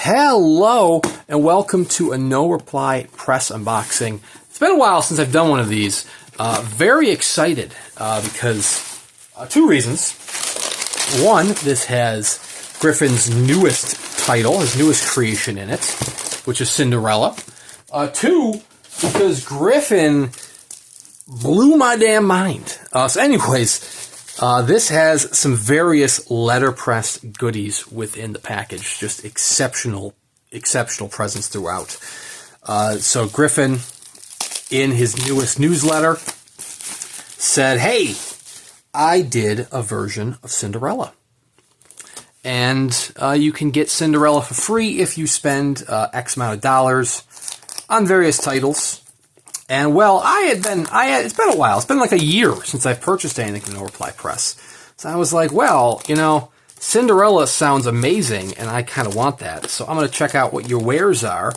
Hello, and welcome to a No Reply Press unboxing. It's been a while since I've done one of these. Very excited because two reasons. One, this has Griffin's newest title, his newest creation in it, which is Cinderella. Two, because Griffin blew my damn mind. This has some various letterpressed goodies within the package. Just exceptional presents throughout. So Griffin, in his newest newsletter, said, hey, I did a version of Cinderella. And you can get Cinderella for free if you spend X amount of dollars on various titles. And, well, it's been a while. It's been like a year since I've purchased anything from No Reply Press. So I was like, well, Cinderella sounds amazing, and I kind of want that. So I'm going to check out what your wares are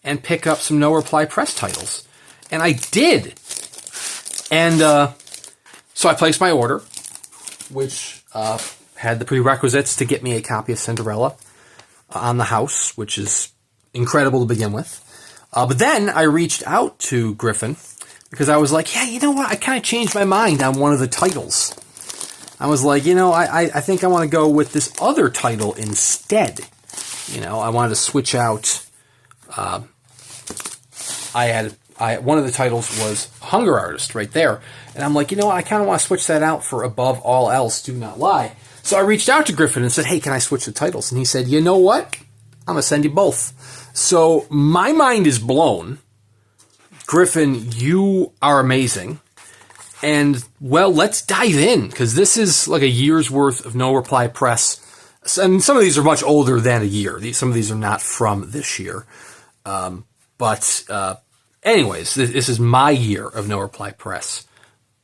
and pick up some No Reply Press titles. And I did. And so I placed my order, which had the prerequisites to get me a copy of Cinderella on the house, which is incredible to begin with. But then I reached out to Griffin because I was like, yeah, you know what? I kind of changed my mind on one of the titles. I was like, I think I want to go with this other title instead. I wanted to switch out. One of the titles was Hunger Artist right there. And I'm like, I kind of want to switch that out for Above All Else, Do Not Lie. So I reached out to Griffin and said, hey, can I switch the titles? And he said, you know what? I'm going to send you both. So my mind is blown. Griffin, you are amazing. And, well, let's dive in, because this is like a year's worth of No Reply Press. And some of these are much older than a year. Some of these are not from this year. Anyways, this is my year of No Reply Press,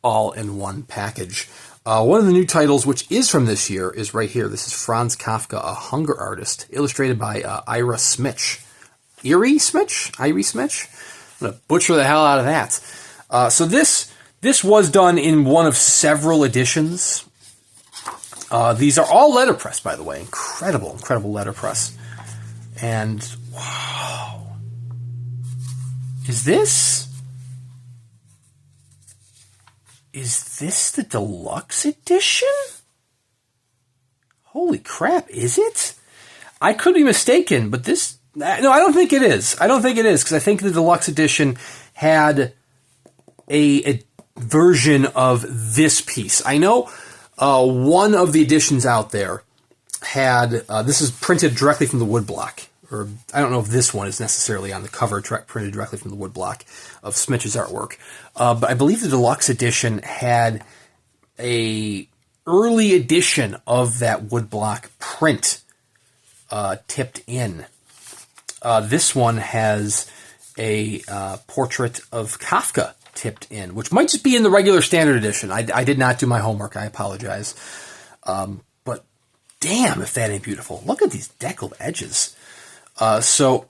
all in one package. One of the new titles, which is from this year, is right here. This is Franz Kafka, A Hunger Artist, illustrated by Iri Smitch. Iri Smitch? Iri Smitch? I'm going to butcher the hell out of that. So this was done in one of several editions. These are all letterpress, by the way. Incredible letterpress. And, wow. Is this the deluxe edition? Holy crap, is it? I could be mistaken, but this... No, I don't think it is. Because I think the deluxe edition had a version of this piece. I know one of the editions out there had... this is printed directly from the woodblock. Or I don't know if this one is necessarily on the cover, printed directly from the woodblock of Smitch's artwork. But I believe the deluxe edition had a early edition of that woodblock print tipped in. This one has a portrait of Kafka tipped in, which might just be in the regular standard edition. I did not do my homework. I apologize. But damn, if that ain't beautiful. Look at these deckled edges. So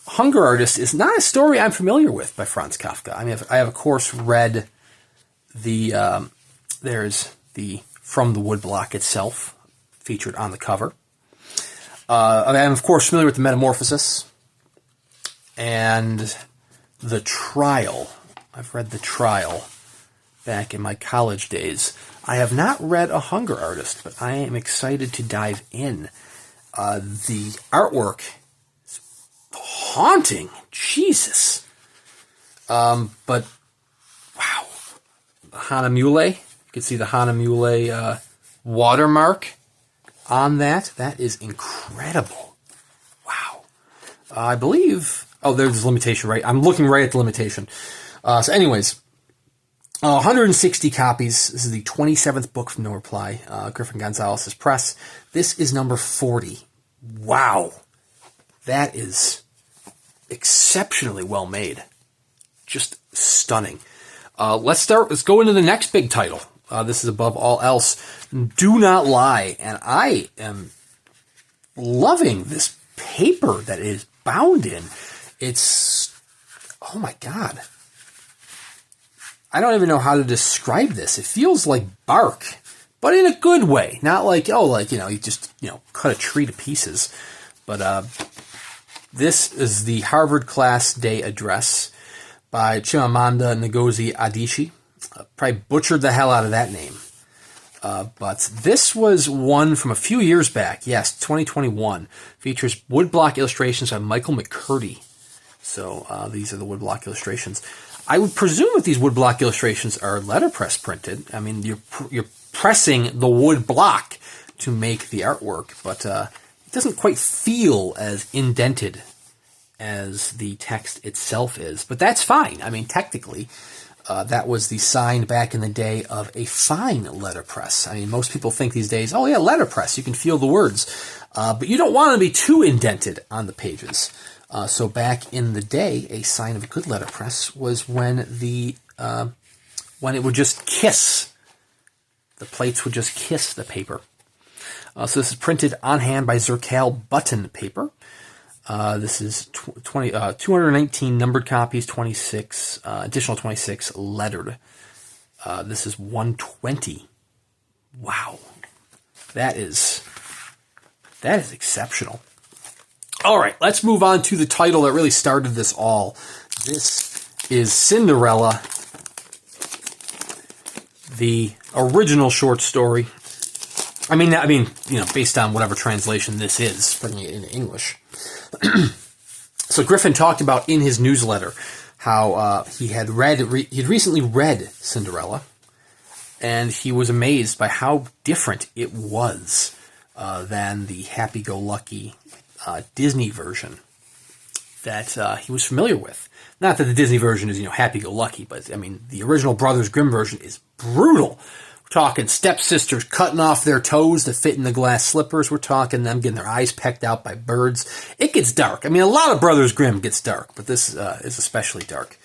Hunger Artist is not a story I'm familiar with by Franz Kafka. I mean, I have, of course, read there's the From the Woodblock itself, featured on the cover. I'm, of course, familiar with the Metamorphosis and The Trial. I've read The Trial back in my college days. I have not read A Hunger Artist, but I am excited to dive in. The artwork is haunting. Jesus. But, wow. Hanamulle. You can see the Hanamulle watermark on that. That is incredible. Wow. I believe... Oh, there's the limitation, right? I'm looking right at the limitation. So anyways, 160 copies. This is the 27th book from No Reply, Griffin Gonzalez's press. This is number 40. Wow. That is exceptionally well made. Just stunning. Let's go into the next big title. This is Above All Else, Do Not Lie. And I am loving this paper that it is bound in. It's, oh my God. I don't even know how to describe this. It feels like bark, but in a good way. Not like, you just, cut a tree to pieces. But This is the Harvard Class Day Address by Chimamanda Ngozi Adichie. Probably butchered the hell out of that name. But this was one from a few years back. Yes, 2021. Features woodblock illustrations by Michael McCurdy. So these are the woodblock illustrations. I would presume that these woodblock illustrations are letterpress printed. I mean, you're pressing the wood block to make the artwork, but it doesn't quite feel as indented as the text itself is. But that's fine. I mean, technically, that was the sign back in the day of a fine letterpress. I mean, most people think these days, oh yeah, letterpress, you can feel the words. But you don't want to be too indented on the pages. So back in the day, a sign of a good letterpress was when it would just kiss. The plates would just kiss the paper. So this is printed on hand by Zerkal button paper. This is 219 numbered copies, 26 additional 26 lettered. This is 120. Wow, that is exceptional. All right, let's move on to the title that really started this all. This is Cinderella, the original short story. I mean, based on whatever translation this is, bringing it into English. So Griffin talked about in his newsletter how he had recently read Cinderella, and he was amazed by how different it was than the happy-go-lucky Disney version that he was familiar with. Not that the Disney version is, happy-go-lucky, but I mean, the original Brothers Grimm version is brutal. We're talking stepsisters cutting off their toes to fit in the glass slippers. We're talking them getting their eyes pecked out by birds. It gets dark. I mean, a lot of Brothers Grimm gets dark, but this is especially dark.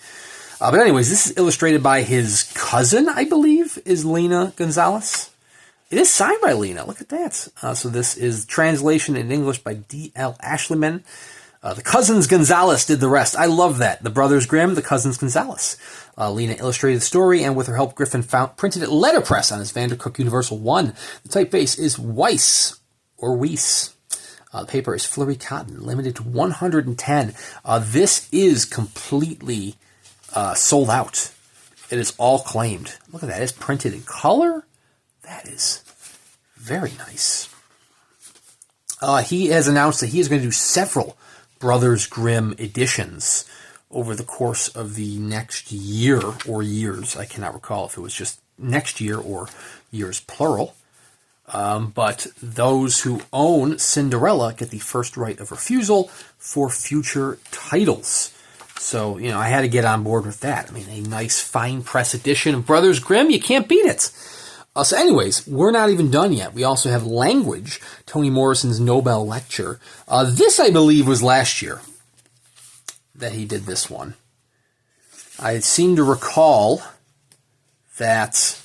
But anyways, this is illustrated by his cousin, I believe, is Lena Gonzalez. It is signed by Lena. Look at that. So this is translation in English by D.L. Ashleyman. The Cousins Gonzalez did the rest. I love that. The Brothers Grimm, the Cousins Gonzalez. Lena illustrated the story, and with her help, Griffin printed it letterpress on his Vandercook Universal 1. The typeface is Weiss, or Weiss. The paper is Fleury Cotton, limited to 110. This is completely sold out. It is all claimed. Look at that. It's printed in color. That is very nice. He has announced that he is going to do several Brothers Grimm editions over the course of the next year or years. I cannot recall if it was just next year or years plural. But those who own Cinderella get the first right of refusal for future titles. So, I had to get on board with that. I mean, a nice fine press edition of Brothers Grimm, you can't beat it. So anyways, we're not even done yet. We also have Language, Toni Morrison's Nobel lecture. This, I believe, was last year that he did this one. I seem to recall that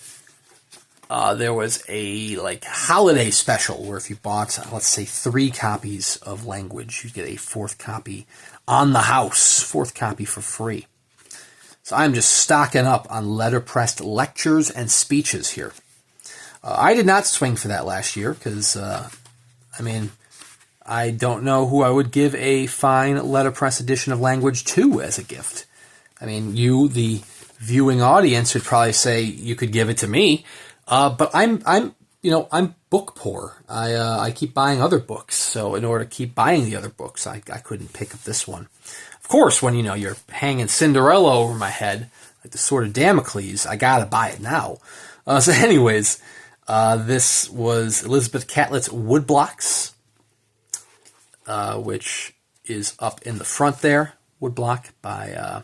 there was a holiday special where if you bought, let's say, 3 copies of Language, you'd get a 4th copy on the house, 4th copy for free. So I'm just stocking up on letterpressed lectures and speeches here. I did not swing for that last year because, I don't know who I would give a fine letterpress edition of Language to as a gift. I mean, you, the viewing audience, would probably say you could give it to me, but I'm book poor. I keep buying other books, so in order to keep buying the other books, I couldn't pick up this one. Of course, when you're hanging Cinderella over my head like the sword of Damocles, I gotta buy it now. So anyways. This was Elizabeth Catlett's Woodblocks, which is up in the front there. Woodblock by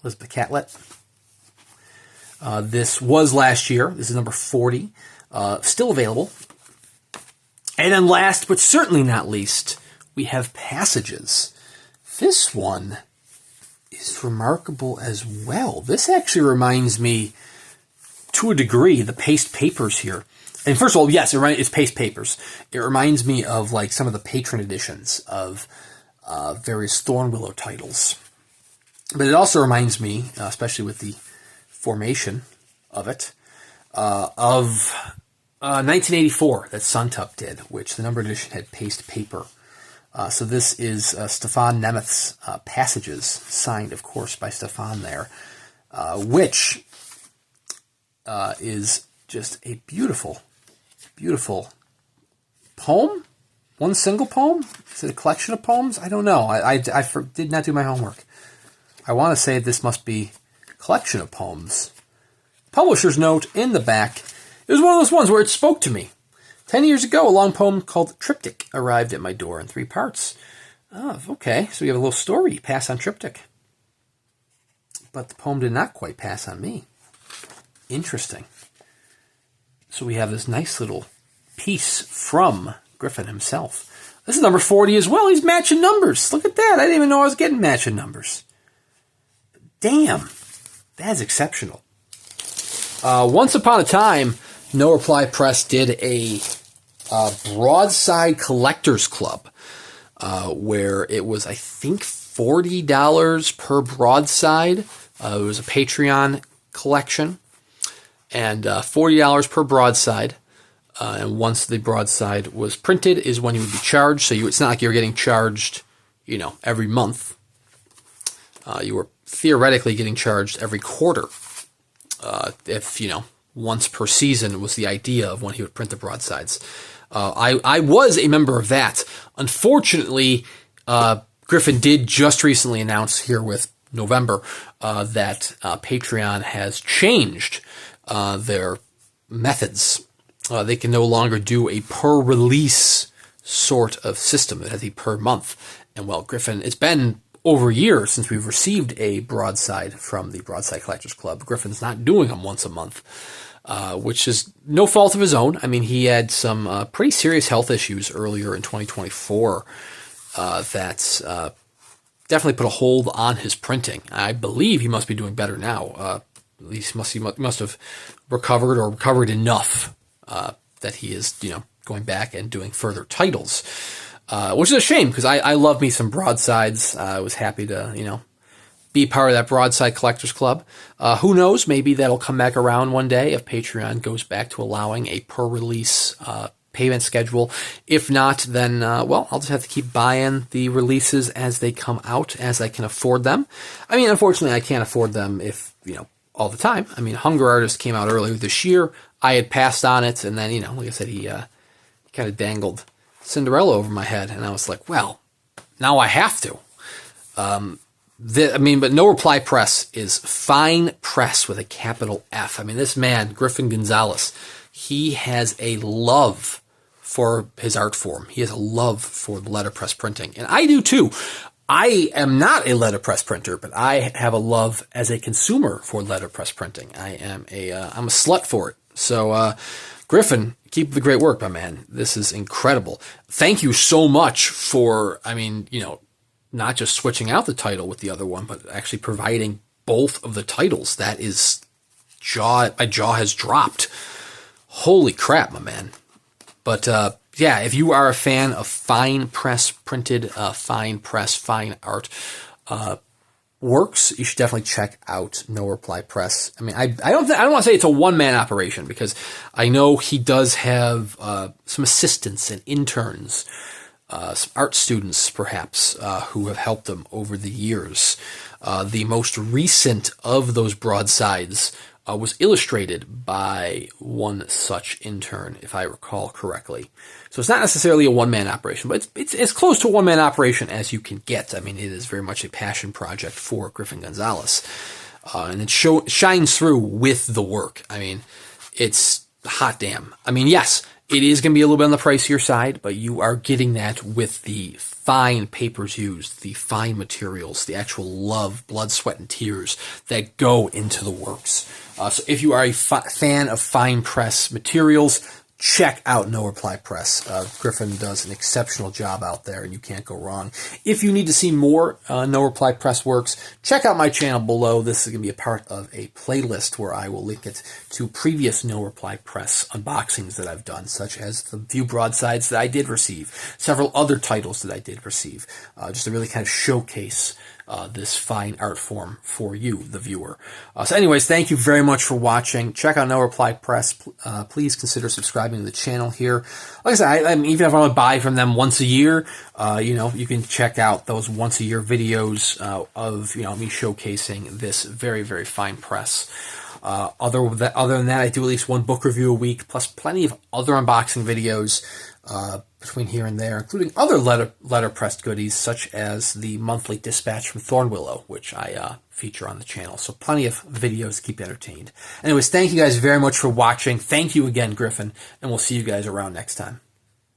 Elizabeth Catlett. This was last year. This is number 40. Still available. And then last, but certainly not least, we have Passages. This one is remarkable as well. This actually reminds me, to a degree, the paste papers here. And first of all, yes, it's paste papers. It reminds me of some of the patron editions of various Thornwillow titles. But it also reminds me, especially with the formation of it, of 1984 that Suntup did, which the number edition had paste paper So this is Stefan Nemeth's Passages, signed, of course, by Stefan there, which is just a beautiful, beautiful poem. One single poem? Is it a collection of poems? I don't know. I did not do my homework. I want to say this must be a collection of poems. Publisher's note in the back. It was one of those ones where it spoke to me. 10 years ago, a long poem called Triptych arrived at my door in 3 parts. Oh, okay, so we have a little story, pass on Triptych. But the poem did not quite pass on me. Interesting. So we have this nice little piece from Griffin himself. This is number 40 as well. He's matching numbers. Look at that. I didn't even know I was getting matching numbers. Damn. That is exceptional. Once upon a time, No Reply Press did a Broadside Collectors Club, where it was, I think, $40 per broadside. It was a Patreon collection, and $40 per broadside. And once the broadside was printed is when you would be charged. So it's not like you're getting charged, every month. You were theoretically getting charged every quarter. If, once per season was the idea of when he would print the broadsides. I was a member of that. Unfortunately, Griffin did just recently announce here with November that Patreon has changed their methods. They can no longer do a per-release sort of system. It has to be per month. And, well, Griffin, it's been over a year since we've received a broadside from the Broadside Collectors Club. Griffin's not doing them once a month, which is no fault of his own. I mean, he had some pretty serious health issues earlier in 2024 that's definitely put a hold on his printing. I believe he must be doing better now. At least he must have recovered or recovered enough that he is, going back and doing further titles. Which is a shame, because I love me some broadsides. I was happy to, be part of that Broadside Collectors Club. Who knows, maybe that'll come back around one day if Patreon goes back to allowing a per-release payment schedule. If not, then, I'll just have to keep buying the releases as they come out, as I can afford them. I mean, unfortunately, I can't afford them if, all the time. I mean, Hunger Artist came out earlier this year. I had passed on it, and then, like I said, he kind of dangled Cinderella over my head, and I was like, well, now I have to. But No Reply Press is fine press with a capital F. I mean, this man, Griffin Gonzalez, he has a love for his art form. He has a love for letterpress printing, and I do too. I am not a letterpress printer, but I have a love as a consumer for letterpress printing. I'm a slut for it. So, Griffin, keep the great work, my man. This is incredible. Thank you so much for, not just switching out the title with the other one, but actually providing both of the titles. That is my jaw has dropped. Holy crap, my man. But, if you are a fan of fine press printed, fine press, fine art, works, you should definitely check out No Reply Press. I mean, I don't want to say it's a one-man operation, because I know he does have some assistants and interns, some art students perhaps, who have helped him over the years. The most recent of those broadsides was illustrated by one such intern, if I recall correctly. So it's not necessarily a one-man operation, but it's as close to a one-man operation as you can get. I mean, it is very much a passion project for Griffin Gonzalez. And it shines through with the work. I mean, it's hot damn. I mean, yes, it is going to be a little bit on the pricier side, but you are getting that with the fine papers used, the fine materials, the actual love, blood, sweat, and tears that go into the works. So if you are a fan of fine press materials, check out No Reply Press. Griffin does an exceptional job out there, and you can't go wrong. If you need to see more No Reply Press works, check out my channel below. This is going to be a part of a playlist where I will link it to previous No Reply Press unboxings that I've done, such as the few broadsides that I did receive, several other titles that I did receive, just to really kind of showcase this fine art form for you, the viewer. So anyways, thank you very much for watching. Check out No Reply Press. Please consider subscribing subscribing to the channel here. Like I said, I mean, even if I want to buy from them once a year, you can check out those once a year videos of me showcasing this very, very fine press. Other than that, I do at least one book review a week, plus plenty of other unboxing videos between here and there, including other letterpressed goodies, such as the monthly dispatch from Thornwillow, which I feature on the channel. So plenty of videos to keep you entertained. Anyways, thank you guys very much for watching. Thank you again, Griffin, and we'll see you guys around next time.